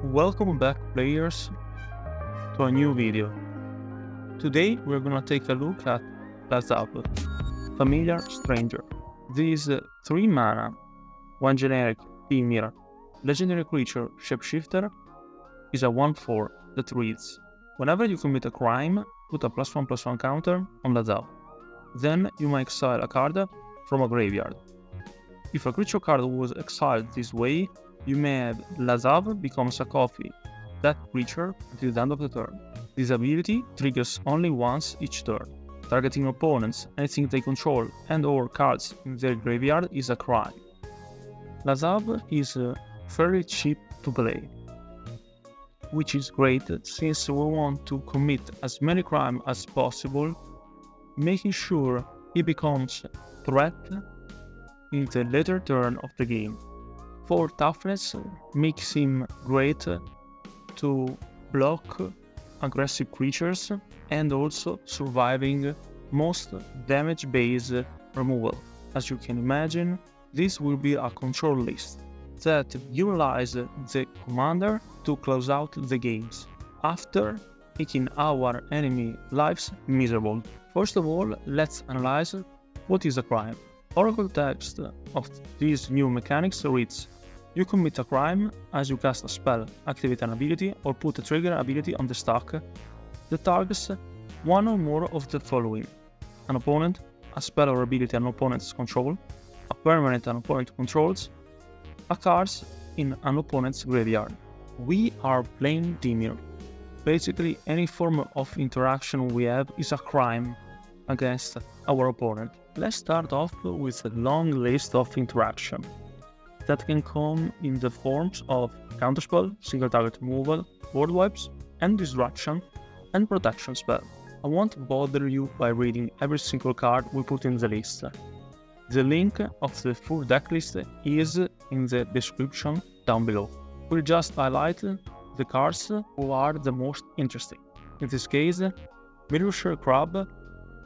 Welcome back, players, to a new video. Today we're gonna take a look at Lazav, Familiar Stranger. This 3 mana, 1 generic Femir, legendary creature Shapeshifter is a 1/4 that reads: whenever you commit a crime, put a +1/+1 counter on Lazav. Then you may exile a card from a graveyard. If a creature card was exiled this way, you may have Lazav becomes a copy of that creature until the end of the turn. This ability triggers only once each turn. Targeting opponents, anything they control, and or cards in their graveyard is a crime. Lazav is fairly cheap to play, which is great since we want to commit as many crimes as possible, making sure he becomes threat in the later turn of the game. 4 toughness makes him great to block aggressive creatures and also surviving most damage-based removal. As you can imagine, this will be a control list that utilize the commander to close out the games, after making our enemy lives miserable. First of all, let's analyze what is a crime. Oracle text of these new mechanics reads: you commit a crime as you cast a spell, activate an ability, or put a trigger ability on the stack that targets one or more of the following: an opponent, a spell or ability an opponent's control, a permanent an opponent controls, a card in an opponent's graveyard. We are playing Dimir. Basically, any form of interaction we have is a crime against our opponent. Let's start off with a long list of interaction that can come in the forms of counterspell, single target removal, board wipes, and disruption, and protection spell. I won't bother you by reading every single card we put in the list. The link of the full deck list is in the description down below. We'll just highlight the cards who are the most interesting. In this case, Mirror Crab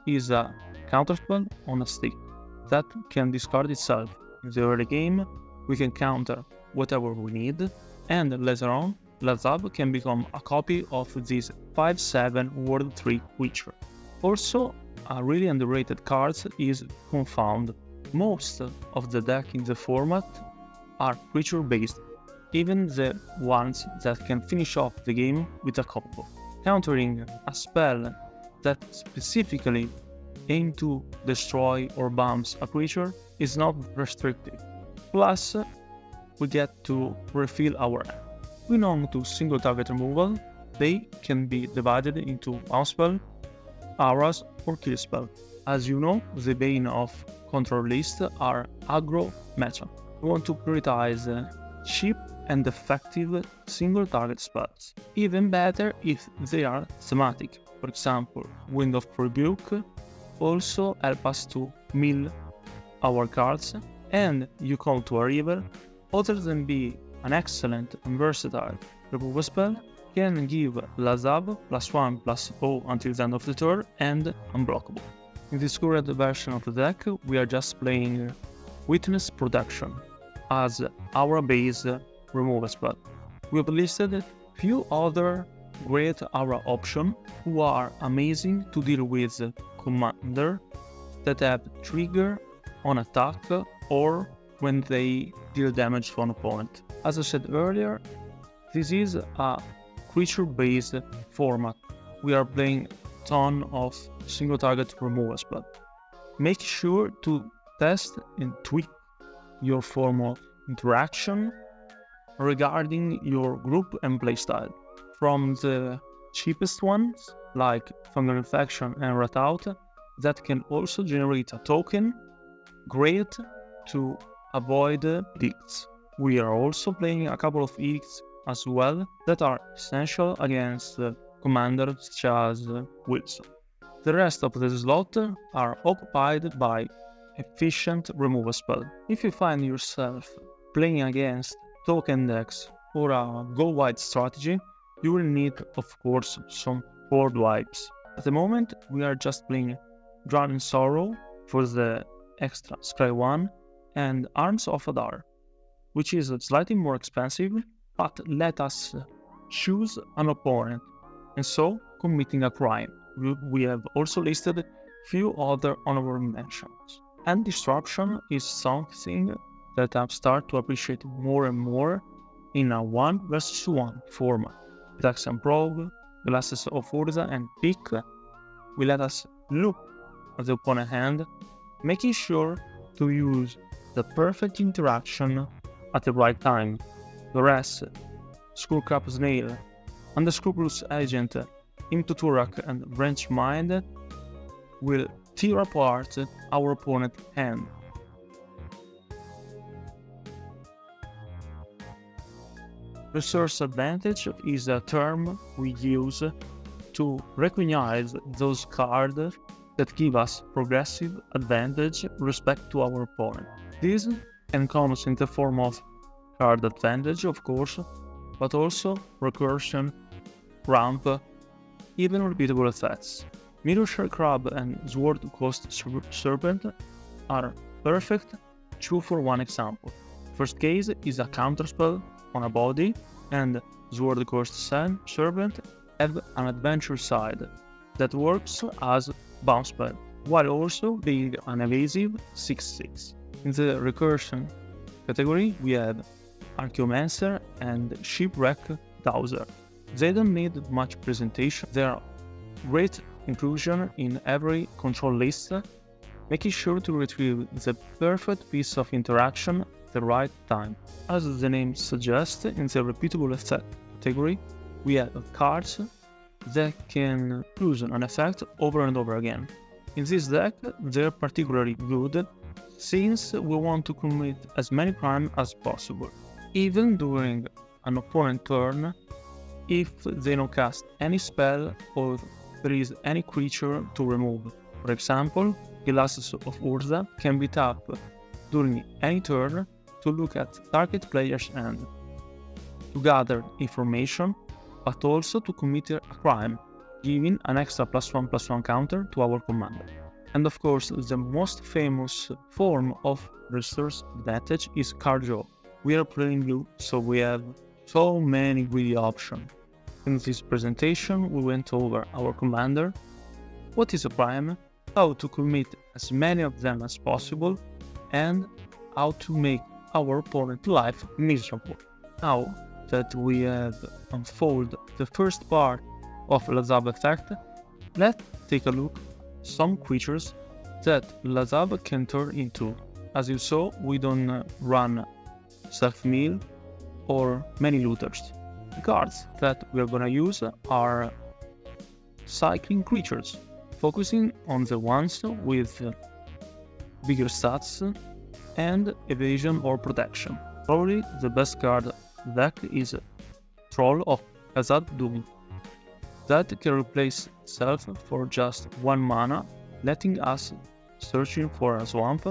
is a counterspell on a stick that can discard itself. In the early game, we can counter whatever we need, and later on, Lazav can become a copy of this 5/7 World 3 creature. Also, a really underrated card is Confound. Most of the deck in the format are creature based, even the ones that can finish off the game with a combo. Countering a spell that specifically aims to destroy or bounce a creature is not restrictive. Plus, we get to refill our hand. Moving on to single target removal, they can be divided into bounce spell, auras, or kill spell. As you know, the bane of control lists are aggro meta. We want to prioritize cheap and effective single target spells. Even better if they are thematic. For example, Wind of Rebuke also help us to mill our cards, and You Call to a River, other than be an excellent and versatile removal spell, can give Lazav +1/+0 until the end of the turn and unblockable. In this current version of the deck, we are just playing Witness Protection as our base removal spell. We have listed few other great aura options who are amazing to deal with commander that have trigger on attack or when they deal damage to an opponent. As I said earlier, this is a creature-based format. We are playing a ton of single target removal spell. Make sure to test and tweak your form of interaction regarding your group and playstyle. From the cheapest ones, like Fungal Infection and Rat Out, that can also generate a token, great to avoid edicts. We are also playing a couple of edicts as well that are essential against commanders such as Wilson. The rest of the slot are occupied by efficient removal spell. If you find yourself playing against token decks or a go wide strategy, you will need, of course, some board wipes. At the moment, we are just playing Drowning Sorrow for the extra Scry 1 and Arms of Adar, which is slightly more expensive but let us choose an opponent, and so committing a crime. We have also listed few other honorable mentions. And disruption is something that I've started to appreciate more and more in a 1 versus 1 format. Attacks and Probe, Glasses of Urza, and Pick will let us look at the opponent hand, making sure to use the perfect interaction at the right time. Whereas Skullcrap Snail, Unscrupulous Agent, Imtuturak, and Branch Mind will tear apart our opponent's hand. Resource advantage is a term we use to recognize those cards that give us progressive advantage respect to our opponent. This encompasses in the form of card advantage, of course, but also recursion, ramp, even repeatable effects. Mirror Shell Crab and Sword Coast Serpent are perfect 2-for-1 example. First case is a counterspell on a body, and Sword Coast Serpent have an adventure side that works as bounce spell, while also being an evasive 6/6. In the recursion category, we have Archaeomancer and Shipwreck Dowser. They don't need much presentation, they are great inclusion in every control list, making sure to retrieve the perfect piece of interaction at the right time. As the name suggests, in the repeatable effect category, we have cards that can use an effect over and over again. In this deck, they're particularly good since we want to commit as many crimes as possible, even during an opponent turn if they don't cast any spell or there is any creature to remove. For example, Glasses of Urza can be tapped during any turn to look at target player's hand, to gather information, but also to commit a crime, giving an extra +1/+1 counter to our commander. And of course, the most famous form of resource advantage is card draw. We are playing blue, so we have so many greedy options. In this presentation, we went over our commander, what is a prime, how to commit as many of them as possible, and how to make our opponent's life miserable. Now that we have unfolded the first part of Lazav effect, let's take a look at some creatures that Lazav can turn into. As you saw, we don't run self-mill or many looters. The cards that we are gonna use are cycling creatures, focusing on the ones with bigger stats and evasion or protection. Probably the best card deck is Troll of Khazad Doom. That can replace itself for just 1 mana, letting us searching for a swamp,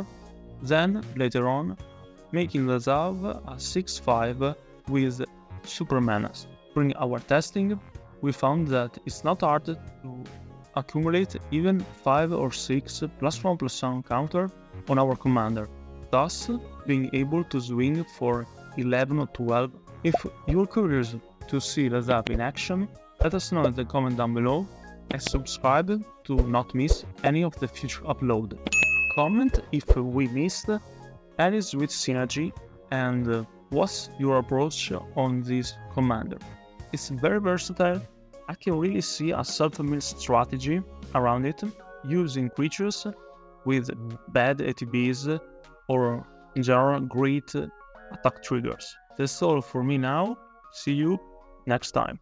then later on making Lazav a 6/5 with super manas. During our testing, we found that it's not hard to accumulate even 5 or 6 +1/+1 counter on our commander, thus being able to swing for 11 or 12. If you're curious to see Lazav in action, let us know in the comment down below and subscribe to not miss any of the future upload. Comment if we missed any sweet synergy and what's your approach on this commander. It's very versatile. I can really see a self-mill strategy around it, using creatures with bad ATBs or in general great attack triggers. That's all for me now. See you next time.